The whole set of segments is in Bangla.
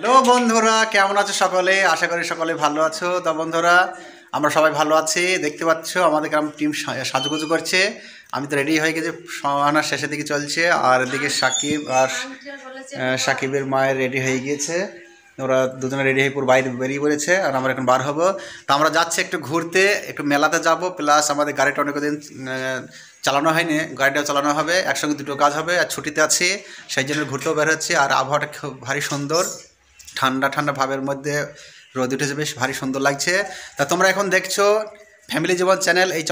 হ্যালো বন্ধুরা, কেমন আছো সকলে? আশা করি সকলে ভালো আছো। তো বন্ধুরা, আমরা সবাই ভালো আছি। দেখতে পাচ্ছ আমাদের গ্রাম টিম সাজুগুজু করছে। আমি তো রেডি হয়ে গেছি, সমানার শেষের দিকে চলছে। আর এদিকে সাকিব আর সাকিবের মায়ের রেডি হয়ে গিয়েছে। ওরা দুজনে রেডি হয়ে পুরো বাইরে বেরিয়ে পড়েছে। আর আমরা এখন বার হবো। তো আমরা যাচ্ছি একটু ঘুরতে, একটু মেলাতে যাব, প্লাস আমাদের গাড়িটা অনেকদিন চালানো হয়নি, গাড়িটাও চালানো হবে। একসঙ্গে দুটো কাজ হবে। আর ছুটিতে আছি, সেই জন্য ঘুরতেও বের হচ্ছে। আর আবহাওয়াটা খুব ভারী সুন্দর, ঠান্ডা ঠান্ডা ভাবের মধ্যে রোদ উঠেছে, বেশ ভারী সুন্দর লাগছে। তা তোমরা এখন দেখছো ফ্যামিলি জীবন চ্যানেল। এই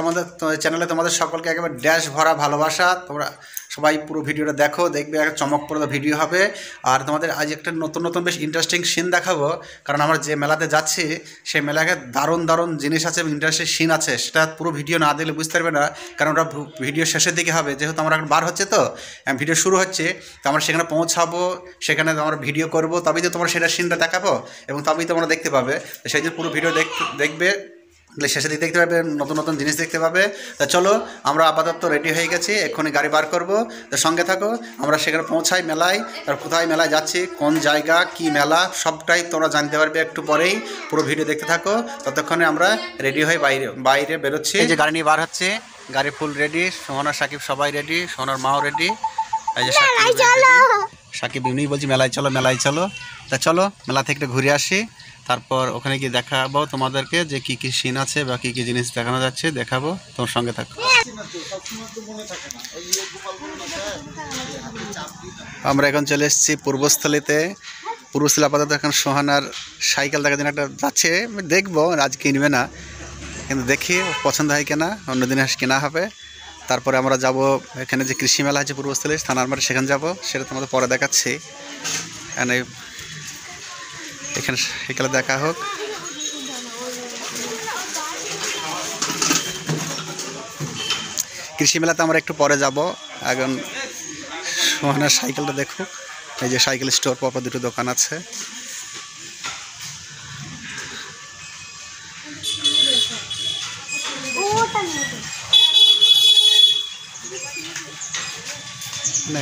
চ্যানেলে তোমাদের সকলকে একেবারে ড্যাশ ভরা ভালোবাসা। তোমরা সবাই পুরো ভিডিওটা দেখো, দেখবে একটা চমকপ্রদ ভিডিও হবে। আর তোমাদের আজ একটা নতুন নতুন বেশ ইন্টারেস্টিং সিন দেখাবো, কারণ আমরা যে মেলাতে যাচ্ছি সেই মেলাকে দারুণ দারুণ জিনিস আছে এবং ইন্টারেস্টিং সিন আছে। সেটা পুরো ভিডিও না দেখলে বুঝতে পারবে না, কারণ ওটা ভিডিও শেষের দিকে হবে। যেহেতু আমরা এখন বার হচ্ছে, তো ভিডিও শুরু হচ্ছে, তো আমরা সেখানে পৌঁছাবো, সেখানে আমরা ভিডিও করব, তবেই তো তোমরা সেটা সিনটা দেখাবো এবং তবেই তোমরা দেখতে পাবে। তো সেই জন্য পুরো ভিডিও দেখবে, শেষে দিকে দেখতে পাবে, নতুন নতুন জিনিস দেখতে পাবে। তা চলো, আমরা আপাতত রেডি হয়ে গেছি, এক্ষুনি গাড়ি বার করব। তো সঙ্গে থাকো, আমরা সেখানে পৌঁছাই মেলায়। তার কোথায় মেলায় যাচ্ছি, কোন জায়গা, কি মেলা, সবটাই তোমরা জানতে পারবে একটু পরেই। পুরো ভিডিও দেখতে থাকো। ততক্ষণে আমরা রেডি হয়ে বাইরে বেরোচ্ছি। এই যে গাড়ি নিয়ে বার হচ্ছে, গাড়ি ফুল রেডি। সোহনা সাকিব সবাই রেডি, সোহনার মাও রেডি। এই যে সাকিব এমনিই বলছি মেলায় চলো, মেলায় চলো। তা চলো, মেলা থেকে একটু ঘুরে আসি, তারপর ওখানে গিয়ে দেখাবো তোমাদেরকে যে কী কী সিন আছে বা কী কী জিনিস দেখানো যাচ্ছে, দেখাবো। তোমার সঙ্গে থাকো। আমরা এখন চলে এসেছি পূর্বস্থলীতে। পূর্বস্থলী আপাতত এখন সোহানার সাইকেল দেখার জন্য একটা যাচ্ছে, দেখবো, আজ কিনবে না, কিন্তু দেখি পছন্দ হয় কিনা, অন্যদিন কেনা হবে। তারপরে আমরা যাব এখানে যে কৃষি মেলা আছে পূর্বস্থলী থানার মাঠে, সেখানে যাব, সেটা তোমাদের পরে দেখাচ্ছি। এখানে সাইকেলে দেখা হোক। কৃষি মেলাতে আমরা একটু পরে যাব। এখন সোহানার সাইকেলটা দেখুক। এই যে সাইকেল স্টোর, পরপর দুটো দোকান আছে।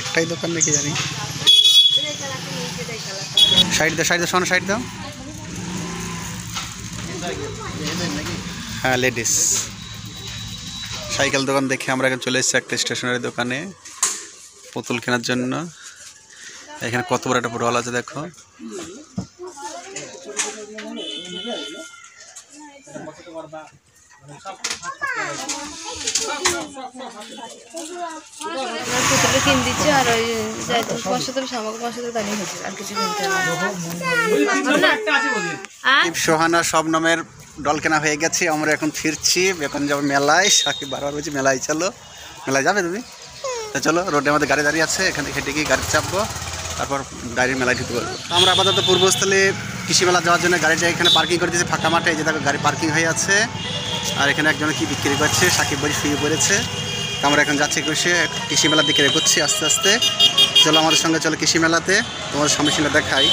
একটাই দোকান নাকি জানি। সাইড দাও সোহানা, সাইড দাও। হ্যাঁ, লেডিস সাইকেল দোকান দেখে আমরা এখন চলে এসেছি একটা স্টেশনারি দোকানে পুতুল কেনার জন্য। এখানে কত বড় একটা ফুটবল আছে দেখো। সোহানা সব নামের ডল কেনা হয়ে গেছে। আমরা এখন ফিরছি, এখন যাবো মেলায়। সাকিব বারবার বলছি মেলায় চলো, মেলায় যাবে তুমি? তো চলো, রোডের মধ্যে গাড়ি দাঁড়িয়ে আছে, এখানে হেঁটে গিয়ে গাড়ি চাপবো, তারপর গাড়ির মেলায় ঢুকতে পারবো। আমরা আপাতত পূর্বস্থলে কৃষি মেলা যাওয়ার জন্য গাড়িটা এখানে পার্কিং করে দিয়েছি ফাঁকা মাঠে। এই যে দেখো গাড়ি পার্কিং হয়ে আছে। আর এখানে একজনে কি বিক্রি করছে, সাকিব বাড়ি শুয়ে পড়েছে। আমরা এখন যাচ্ছি কৃষি মেলার দিকে এগোচ্ছি আস্তে আস্তে। চলো আমাদের সঙ্গে, চলো কৃষি মেলাতে, তোমাদের সামনে সিনে দেখাই।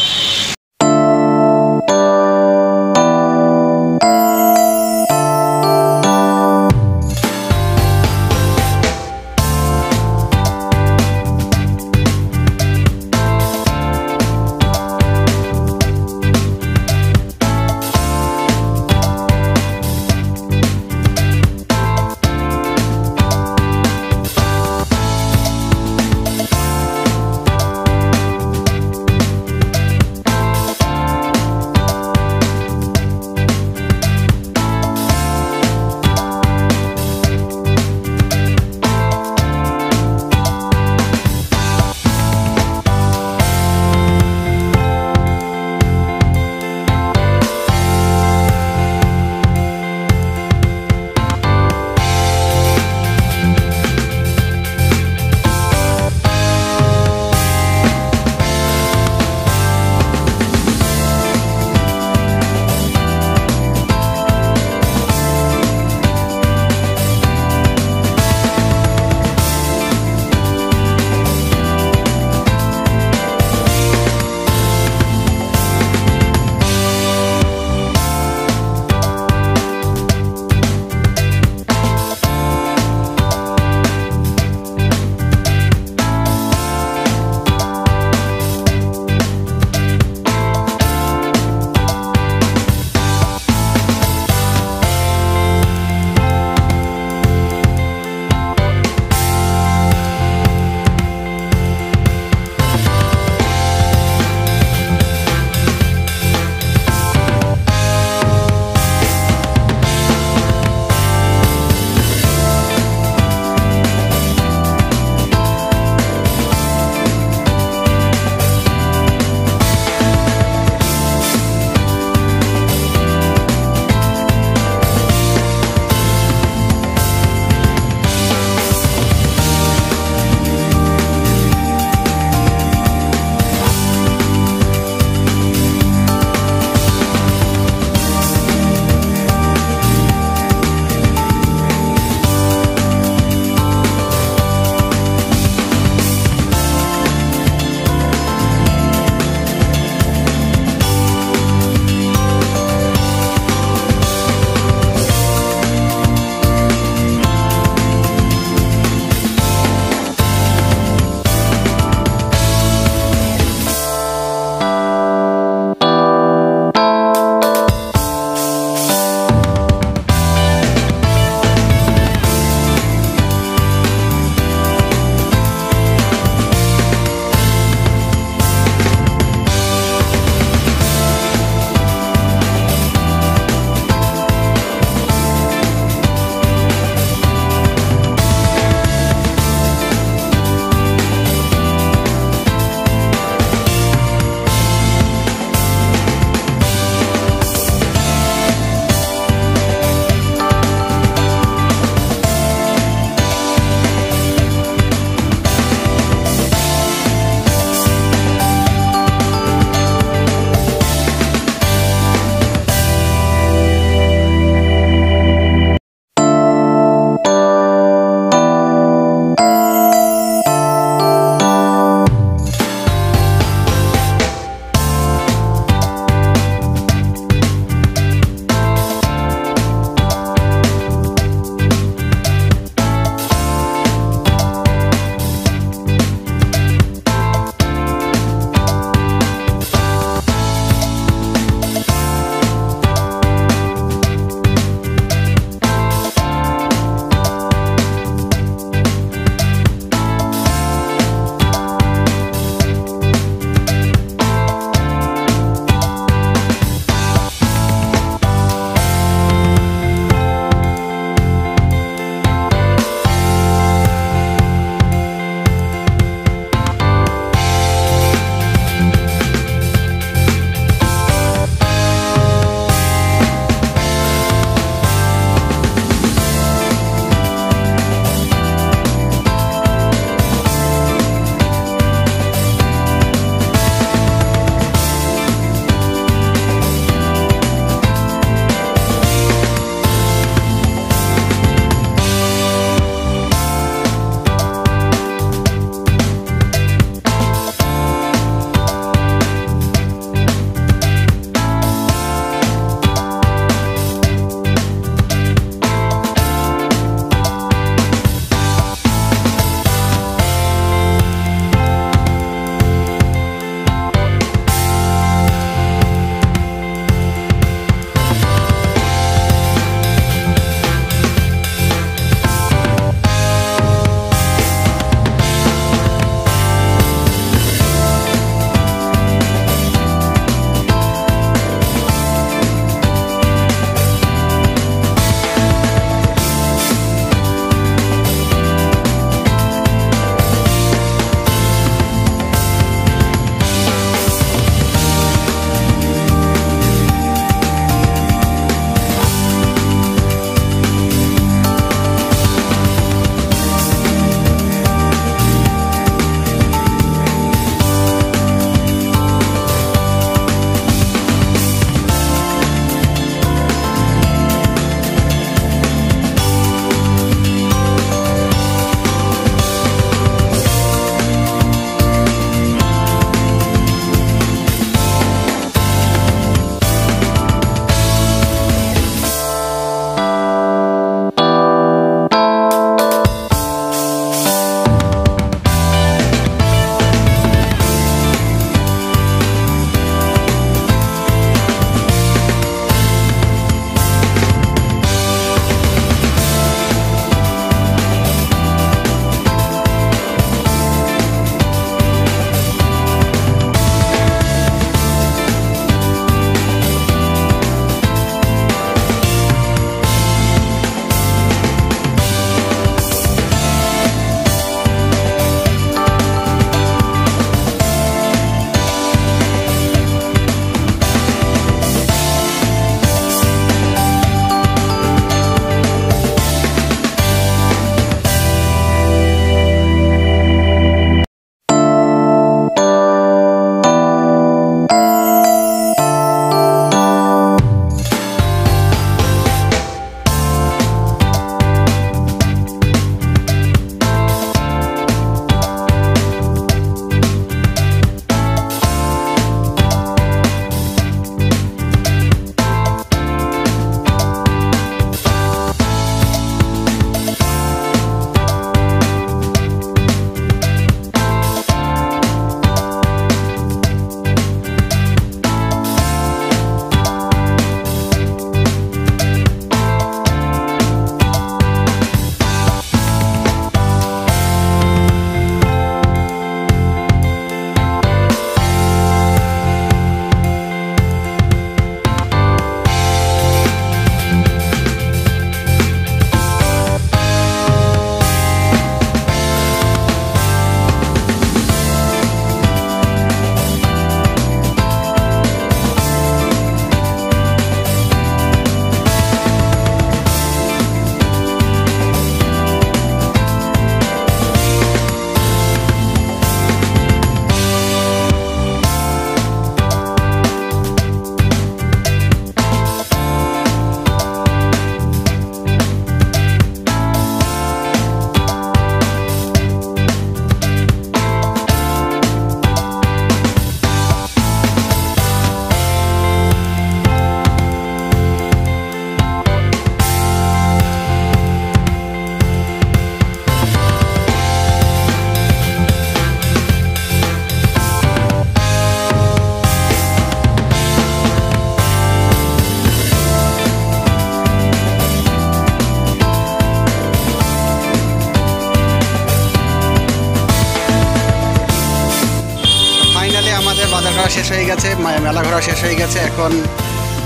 হয়ে গেছে, মেলা ঘোরা শেষ হয়ে গেছে। এখন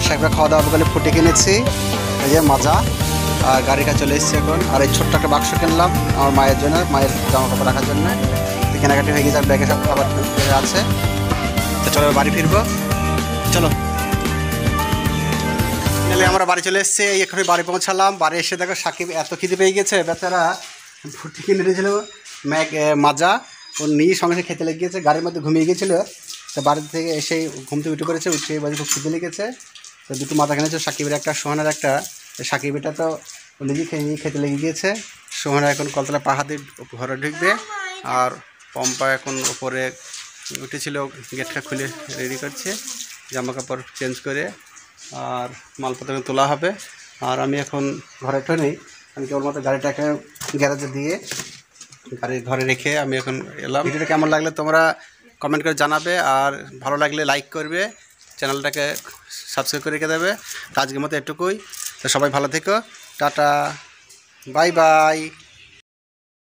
সাহেবরা খাওয়া দাওয়া বলে ফুটে কিনেছি, এই যে মাজা, আর গাড়ির কাছে চলে এসেছি এখন। আর এই ছোট্ট একটা বাক্স কিনলাম আমার মায়ের জন্য, মায়ের জামা কাপড় রাখার জন্য। কেনাকাটি হয়ে গেছে, আর ব্যাগে সব খাবার আছে। তো চলো বাড়ি ফিরবো, চলো। তাহলে আমরা বাড়ি চলে এসেছি, এখানে বাড়ি পৌঁছালাম। বাড়ি এসে দেখো সাকিব এত খিদে পেয়ে গেছে, বেচারা ফুটি কিনে দিয়েছিল মাজা, ও নিয়ে সঙ্গে সঙ্গে খেতে লেগে গেছে। গাড়ির মধ্যে ঘুমিয়ে গিয়েছিলো, তো বাড়ি থেকে এসেই ঘুম থেকে উঠে পড়েছে, উঠে বাড়ি খুব খিদে লেগেছে। তো দুটো মাজা কিনেছে, সাকিবের একটা, সোহানের একটা। সাকিবটা তো নিজে নিয়ে খেতে লেগে গিয়েছে। সোহানা এখন কলতলা পাহাড় দিয়ে ঘরে ঢুকবে, আর পম্পা এখন ওপরে উঠেছিল, গেটটা খুলে রেডি করছে, জামা কাপড় চেঞ্জ করে, আর মালপত্র তোলা হবে। আর আমি এখন ঘরে তো নেই, আমি কেবল মতো গাড়িটাকে গ্যারেজে দিয়ে ঘরে রেখে আমি এখন এলাম। ভিডিওটা কেমন লাগলে তোমরা কমেন্ট করে জানাবে, আর ভালো লাগলে লাইক করবে, চ্যানেলটাকে সাবস্ক্রাইব করে রেখে দেবে। তো আজকের মতো এটুকুই। তো সবাই ভালো থেকো, টাটা, বাই বাই।